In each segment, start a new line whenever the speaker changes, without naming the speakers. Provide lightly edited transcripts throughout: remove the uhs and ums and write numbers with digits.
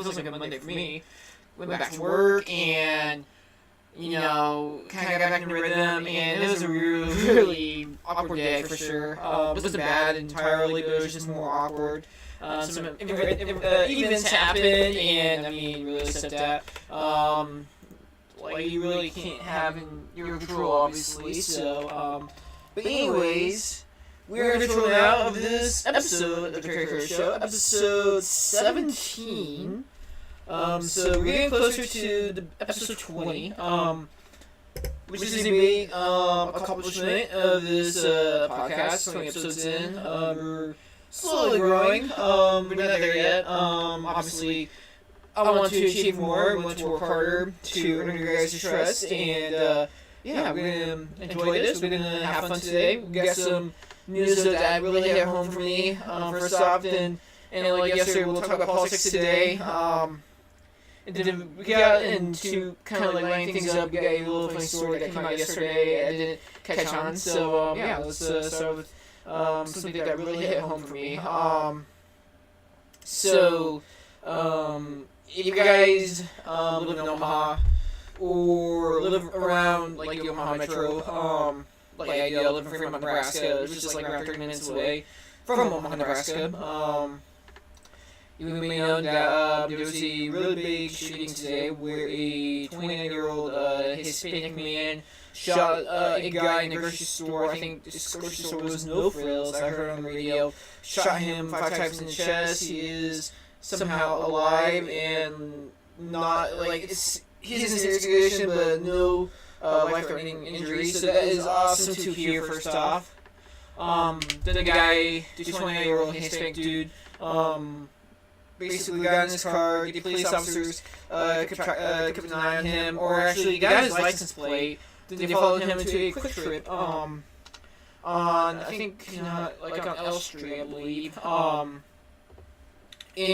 feels like a Monday for me. Went back to work and, kind of got back into rhythm, and it was a really, really awkward day for sure. It wasn't bad entirely, but it was just more awkward. Some events happened, and really stepped at. You really can't have in your control, obviously. So, but anyways, we're in control now of this episode of the Kraig Show, episode 17. So we're getting closer to the episode 20, which is a big accomplishment of this podcast. 20 episodes in, we're slowly growing. We're not there yet. Obviously, I want to achieve more. I want to work harder to earn your guys' trust, and we're gonna enjoy this. We're gonna have fun today. We got some news that really hit home for me. First off, and like yesterday, we'll talk about politics today. And then we got into kind of lining things up. We got a little funny story that came out yesterday. I didn't catch on. So, let's start with something that really hit home for me. If you guys live in Omaha or live around the Omaha Metro, like I do, I live in Fremont, Nebraska, which is around 30 minutes away from Omaha, Nebraska. You may know that there was a really big shooting today where a 29-year-old Hispanic man shot a guy in a grocery store. I think this grocery store was No Frills, I heard on the radio. Shot him 5 times in the chest. He is somehow alive and not, he's in serious condition, but no life-threatening injuries. So that is awesome to hear, first off. Then the guy, the 29-year-old Hispanic dude, basically got in his car, the police officers kept an eye on him, or actually got his license plate. Then they followed him into a quick trip on, I think, on L Street, I believe. And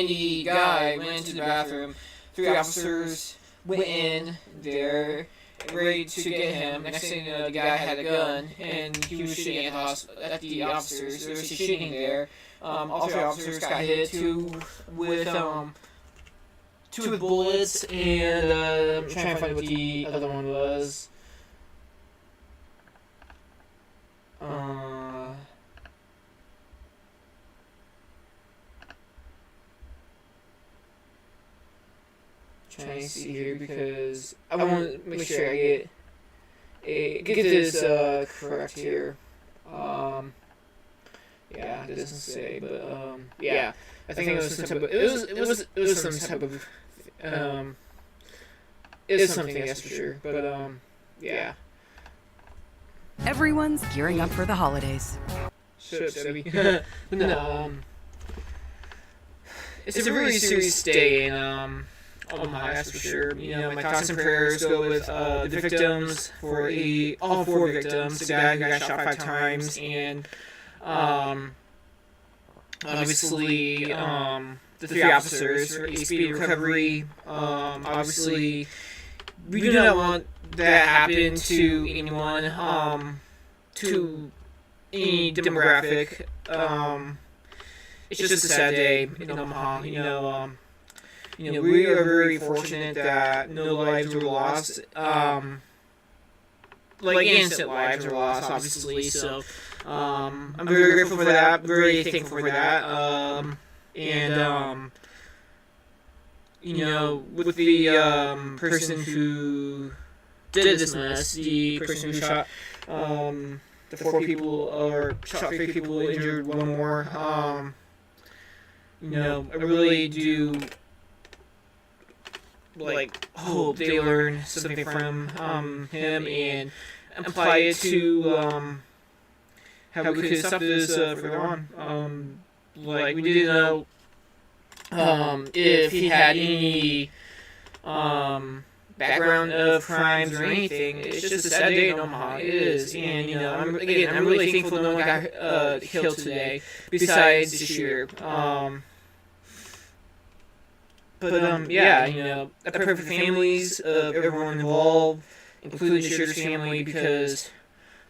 the guy went into the bathroom. 3 officers went in there, ready to get him. Next thing you know, the guy had a gun, and he was shooting at the officers. There was a shooting there. All 3 officers got hit, 2 with bullets, and I'm trying to find what the other one was. Trying to see here because I want to make sure I get this correct here. Yeah, it doesn't say, but I think it was some type of it was some type of it's something, that's for sure. But yeah.
Everyone's gearing up for the holidays.
Shut up, Debbie. No, it's a really serious day in Omaha, that's for sure. My thoughts and prayers go with the victims for all 4 victims. The guy who got shot 5 times, and obviously the 3 officers for a speedy recovery. Obviously, we do not want that happen to anyone, to any demographic. It's just a sad day in Omaha. We are very fortunate that no lives were lost. Innocent lives were lost, obviously. So, I'm very grateful for that. Very thankful for that. With the person who did this mess, the person who shot the 4 people, or shot 3 people, injured 1 more. I really do hope they learn something from him and apply it to how we could stop this further on. We didn't know if he had any background of crimes or anything. It's just a sad day in Omaha. It is, and I'm really thankful no one got killed today. Besides this year. I pray for the families of everyone involved, including the shooter's family, because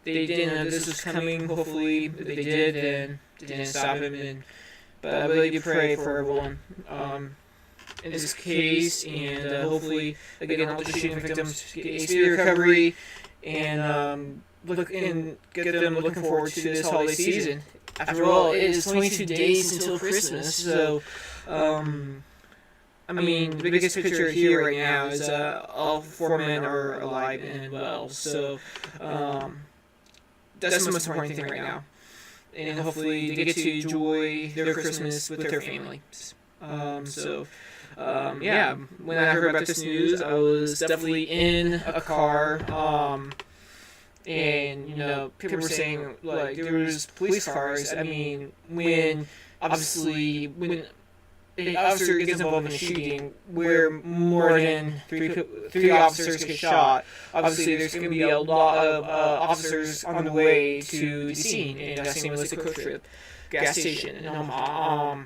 they didn't know this was coming. Hopefully, if they did, then they didn't stop him. But I really do pray for everyone. in this case, and hopefully, again, all the shooting victims get a speedy recovery, and get them looking forward to this holiday season. After all, it is 22 days until Christmas, so I mean, the biggest picture here right now is all 4 men are alive and well, so that's the most important thing right now. And hopefully they get to enjoy their Christmas with their families. Yeah, when I heard about this news, I was definitely in a car, and, people were saying, like, there was police cars. I mean, when an officer gets involved in a shooting where more than three officers get shot, obviously there's going to be a lot of officers on the way to the scene, and that same was the Quick Trip gas station in Omaha.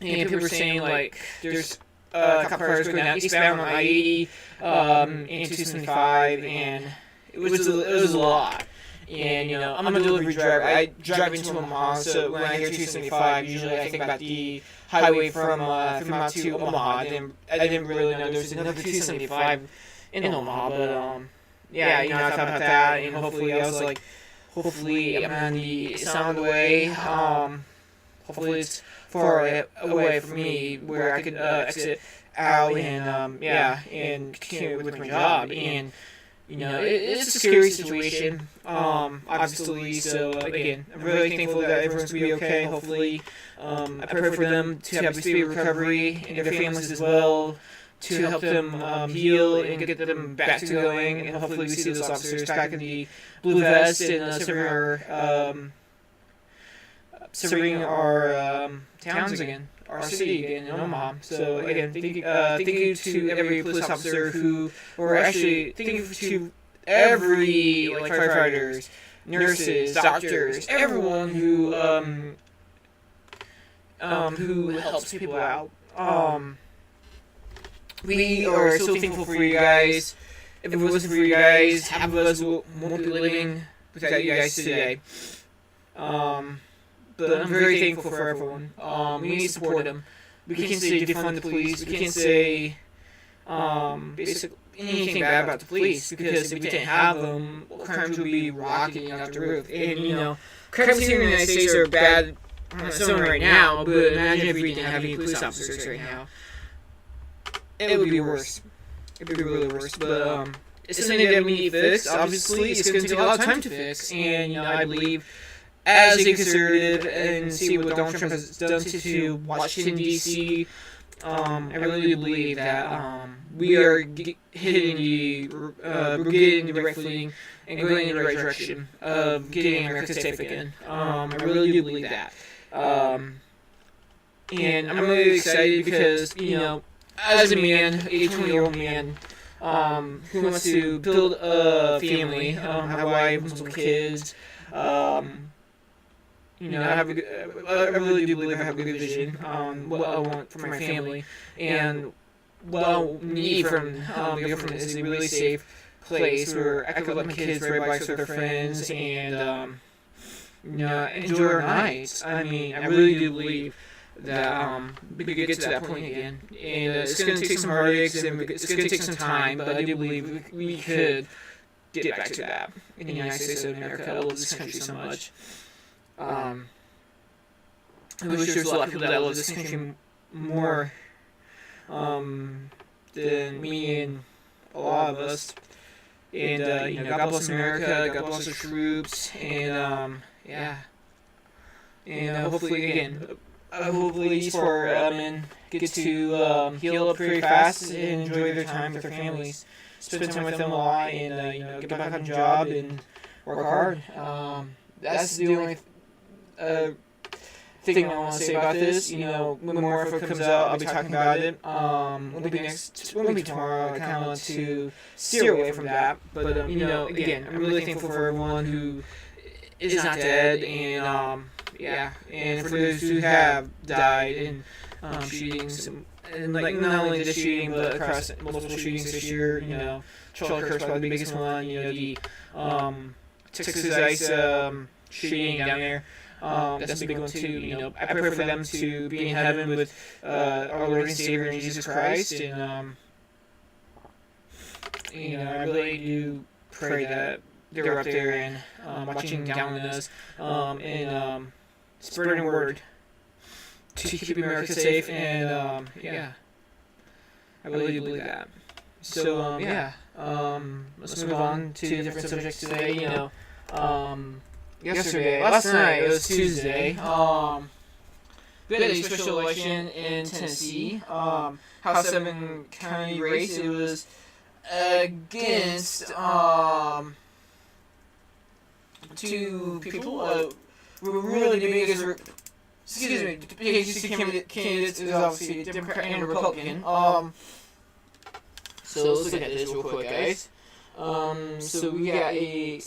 And people were saying, like, there's a couple cars going down eastbound on I-80 and 275, and it was a lot. And, I'm a delivery driver. I drive into Omaha, so when I hear 275, usually I think about the highway from Fremont to Omaha. I didn't really know there was another 275 in Omaha, but, I thought about that, and hopefully I was like, hopefully I'm on the sound way. Hopefully it's far away from me where I could exit out and, and continue with my job. And, it's a scary situation, obviously, so, again, I'm really thankful that everyone's going to be okay, hopefully. I pray for them to have a speedy recovery, and their families as well, to help them heal and get them back to going, and hopefully we see those officers back in the blue vest and serving our towns again, our city again in Omaha. So again, thank you to every police officer thank you to every firefighters, nurses, doctors, everyone who helps people out. We are so thankful for you guys. If it wasn't for you guys, half of us won't be living without you guys today. But I'm very thankful for everyone. We need to support them. We can't say defund the police. We can't say basically anything bad about the police, because if we didn't have them, crimes would be rocketing out the roof. And crimes here in the United States are bad on its own right now, but imagine if we didn't have any police officers right now. It would be worse. It would be really worse. But it's something that we need to fix. Obviously, it's going to take a lot of time to fix, and I believe, as a conservative, and see what Donald Trump has done to Washington, D.C., I really believe that we are hitting the right footing and going in the right direction of getting America safe again. I really do believe that. And I'm really excited because, as a man, a 20-year-old man, who wants to build a family, have a wife, multiple kids, I really do believe I have a good vision on what I want for my family, and what I need from the government is a really safe place where I could let my kids ride bikes with their friends and enjoy our nights. I mean, I really do believe that we could get to that point again, and it's going to take some heartaches and it's going to take some time, but I do believe we could get back to that in the United States of America. I love this country so much. I wish there was a lot of people that love this country more than me and a lot of us. And God bless America, God bless the troops, and hopefully these four men get to heal up pretty fast and enjoy their time with their families, spend time with them a lot, and get back on the job and work hard. That's the only thing I want to say about this. When more info comes out, I'll be talking about it. Won't be tomorrow. I kind of want to steer away from that. But again, I'm really thankful for everyone who is not dead, and and for those who have died in shootings, and not only this shooting, but across multiple shootings this year. Charlie Kirk's probably the biggest one. The Texas ICE shooting down there. That's a big one too. I pray for them to be in heaven with our Lord and Savior Jesus Christ, and I really do pray that they're up there and watching down on us, and spreading word to keep America safe, and I really do believe that. So let's move on to different subjects today. Last night, it was Tuesday. We had a special election in Tennessee. House 7 county race. It was against two people. We were really debating against candidates. It was obviously a Democrat and a Republican. So let's look at this real quick, guys. So we got the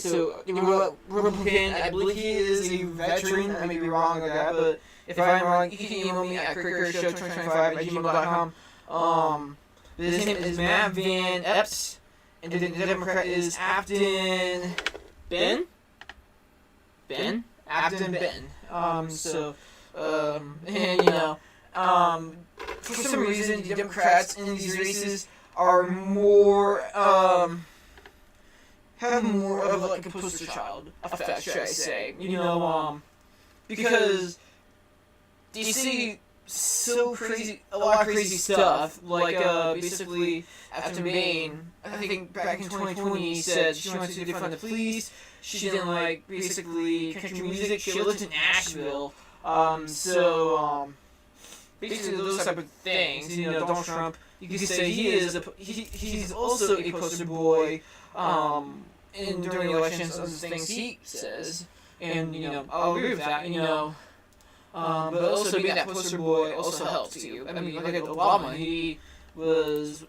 Republican, I believe he is a veteran. I may be wrong on that, but if I'm wrong, you can email me at craigshow2025@gmail.com. His name is Matt Van Epps, and the Democrat is Afton Ben. Afton Ben. For some reason, the Democrats in these races are more, have more of like a poster child effect, should I say. Because they say a lot of crazy stuff, like, basically, after Maine, I think back in 2020, said she wanted to defund the police, she didn't like, basically, country music, she lived in Nashville, basically those type of things, Donald Trump, you could say he's also a poster boy, during elections of the things he says, and, I'll agree with that, but also being that poster boy also helps you. I mean, look at Obama, he was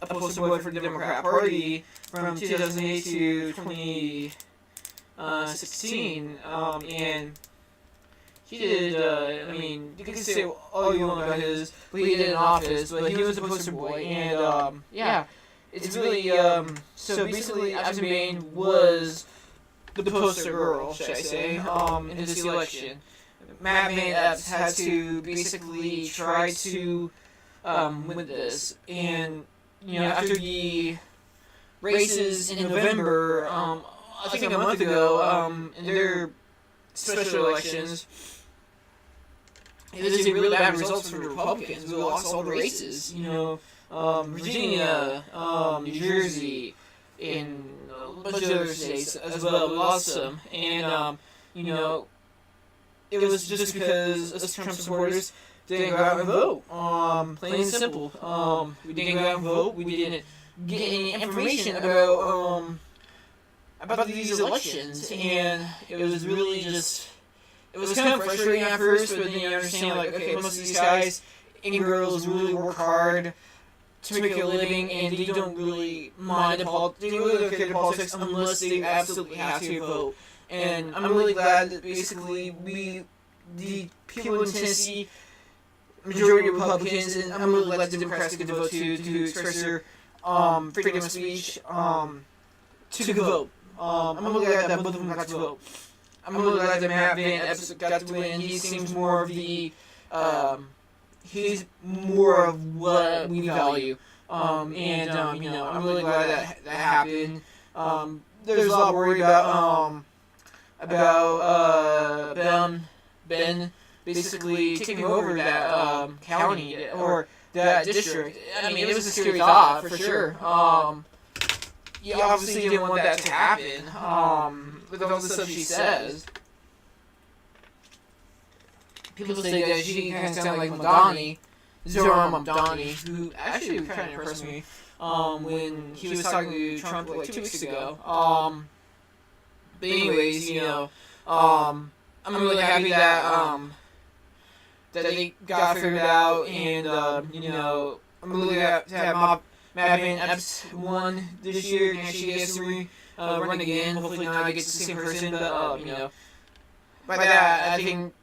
a poster boy for the Democrat Party from 2008 to 2016, and he did, you can say all you want about what he did in office, but he was a poster boy, and, it's really, so basically, Afton Bain was the poster girl, should I say, in this election. Matt Van Epps had to basically try to, win this, and, after the races in November, I think a month ago, in their special elections, it was really bad results for the Republicans. We lost all the races, Virginia, New Jersey, and a bunch of other states as well. We lost them, and it was just because us Trump supporters didn't go out and vote. Plain and simple. We didn't go out and vote. We didn't get any information about these elections, and it was really just. It was kind of frustrating at first, but then you understand, like, okay, most of these guys and girls really work hard to make a living, and they don't really mind they don't really care about politics unless they absolutely have to vote. And I'm really glad that basically the people in Tennessee, majority of Republicans, and I'm really glad the Democrats get to vote to express their freedom of speech to vote. I'm really glad that both of them got to vote. I'm really glad that Matt Van Epps got to win. He seems more of the, he's more of what we value. I'm really glad that happened. There's a lot of worry about Ben basically taking over that, county, or that district. I mean, it was a scary thought, for sure. You obviously didn't want that to happen, with all the stuff she says. People say that she kind of sounds like Mamdani, Zoran Mamdani, who actually kind of impressed me, when he was talking to Trump like 2 weeks ago. But anyways, I'm really happy that, that they got figured out, and, I'm really happy to have Matt Van Epps won this year, and she gets to run again. Hopefully not against the same person, but, by that, I think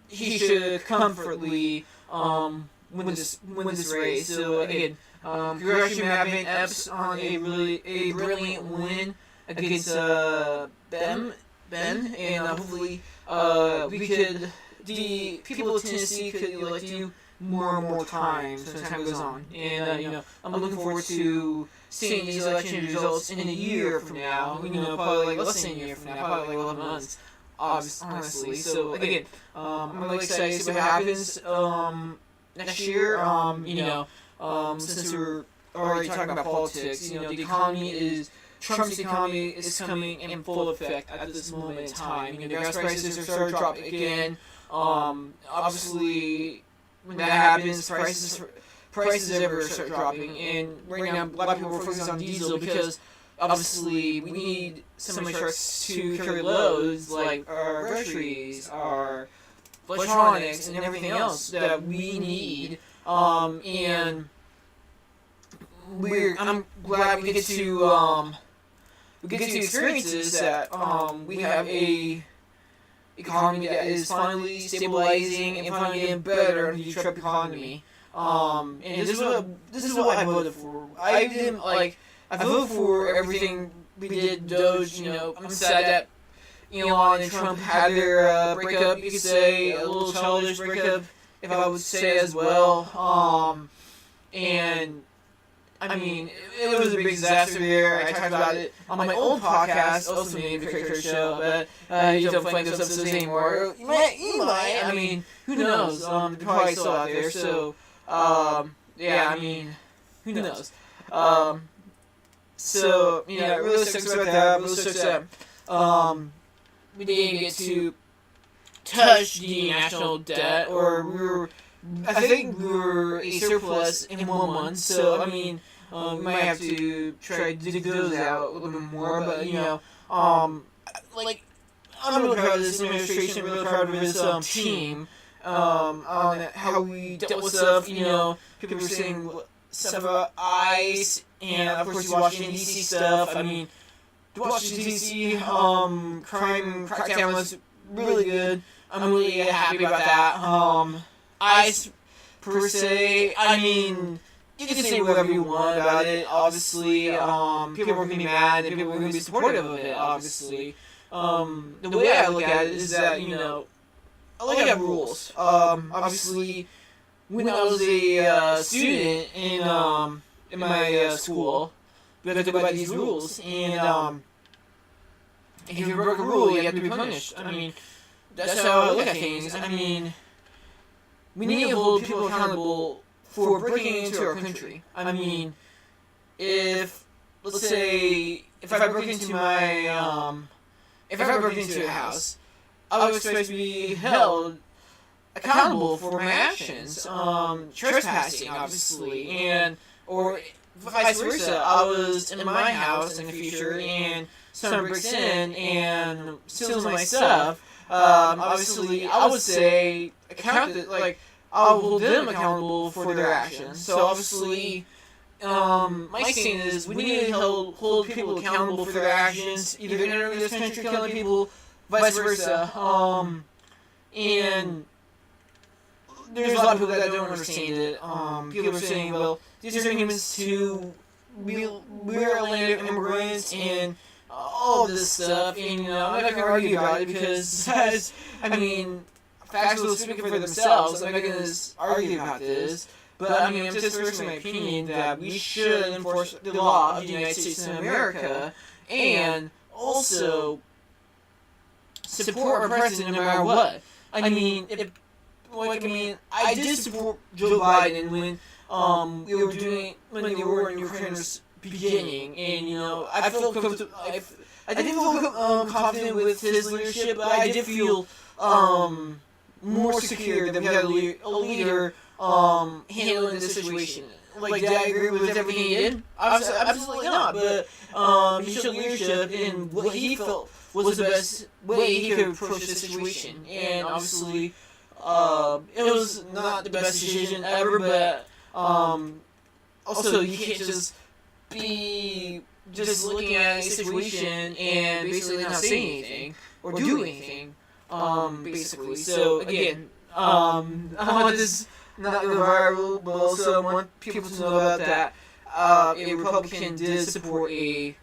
he should comfortably win this race. So, again, congratulations Matt Van Epps on a brilliant win against Ben then, and hopefully the people of Tennessee could elect you more and more times as time goes on. And I'm looking forward to seeing these election results in a year from now. Probably less than a year from now, probably 11 months. Honestly, so again, I'm really excited to see what happens next year. Since we're already talking about politics, the economy is. Trump's economy is coming in full effect at this moment in time. The gas prices are starting to drop again. Obviously, when that happens, prices ever start dropping. And right now, a lot of people are focused on diesel because obviously we need so many trucks to carry loads like our groceries, our electronics, and everything else that we need. And I'm glad we get to experience this, that we have a economy that is finally stabilizing and finally getting better under the Trump economy. And this is what I voted for. I voted for everything we did. Doge. I'm sad that Elon and Trump had their breakup. You could say a little childish breakup, if I would say as well. And I mean, it was a big disaster there. I talked about it on my old podcast, also named The Kraig Show, but you don't find those episodes anymore. You might. I mean, who knows? They're probably still out there, so, yeah, I mean, who knows? So, it really sucks about that. It really sucks that we didn't get to touch the national debt, or I think we were a surplus in 1 month, so, I mean, we might have to try to dig those out a little bit more, but, I'm really proud of this administration, really proud of this team, on how we dealt with stuff. People were saying stuff about ICE, and, of course, the Washington, D.C. stuff. I mean, the Washington, D.C. crime crackdown was really good. I'm really happy about that. ICE, per se, I mean, you can say whatever you want about it, obviously. People are going to be mad, and people are going to be supportive of it, obviously. The way I look at it is that, I look at rules. Obviously, when I was a student in my school, we had to go by these rules, and if you broke a rule, you have to be punished. I mean, that's how I look at things. I mean, we need to hold people accountable for breaking into our country. I mean, let's say, if I broke into a house, I would expect to be held accountable for my actions, trespassing, obviously, or vice versa. I was in my house in the future, and someone breaks in and steals my stuff. Obviously, I would say I'll hold them accountable for their actions. So obviously, my stand is we need to hold people accountable for their actions, either entering this country, killing people, vice versa. And there's a lot of people that don't understand it. People are saying, well, these are humans too. We're a land of immigrants and all this stuff. And, I'm not going to argue about it because, I mean, facts will speak for themselves. I'm not going to argue about this. But, I mean, I'm just expressing my opinion that we should enforce the law of the United States of America and also support our president no matter what. I mean, I did support Joe Biden when when the war in Ukraine was beginning, and I felt comfortable. I didn't feel confident with his leadership, but I did feel more secure that we had a leader handling the situation. Like, did I agree with everything he did? Absolutely not. But he showed leadership in what he felt was the best way he could approach the situation, and obviously, it was not the best decision ever. But also, you can't just be looking at a situation and basically not saying anything or do anything. Basically. So again, I want this not go viral, but also I want people to know about that. A Republican did support a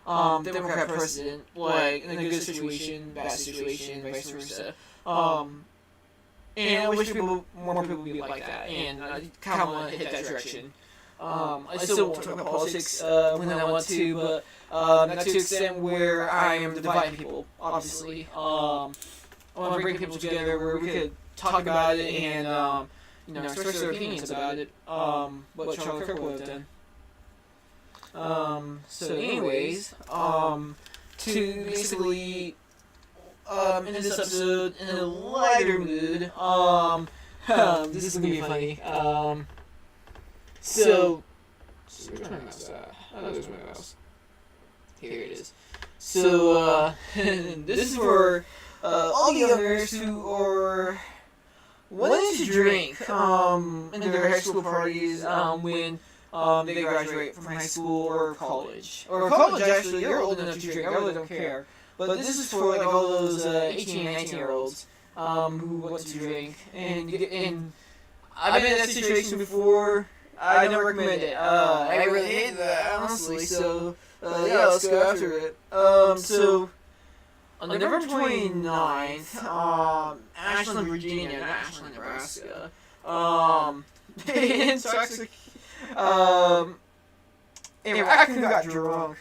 Democrat president, like, in a good situation, bad situation, vice versa. And I wish more people would be like that, and I kind of want to hit that direction. I still won't talk about politics when I want to, but not to the extent where I am dividing people, obviously. I want to bring people together where we could talk about it and, express their opinions about it, what Charlie Kirk would have done. So anyways, to basically in this episode in a lighter mood, this is gonna be funny. So where's my mouse at? Oh, there's my mouse. Here it is. So this is for all the youngers who are wanting to drink in their high school parties when they graduate from high school or college. Or college, actually, you're old enough to drink. I really don't care. But this is for like all those 18 and 19-year-olds who want to drink. And I've been in that situation before. I don't recommend it. I really hate that, honestly. So, yeah, let's go after it. So, on November 29th, Ashland, Virginia, not Ashland, Nebraska, in Toxic, a raccoon got drunk.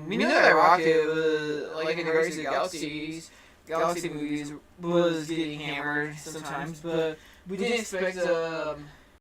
We knew that Rocket was, like in the Guardians of the Galaxy movies, was getting hammered sometimes, but we didn't expect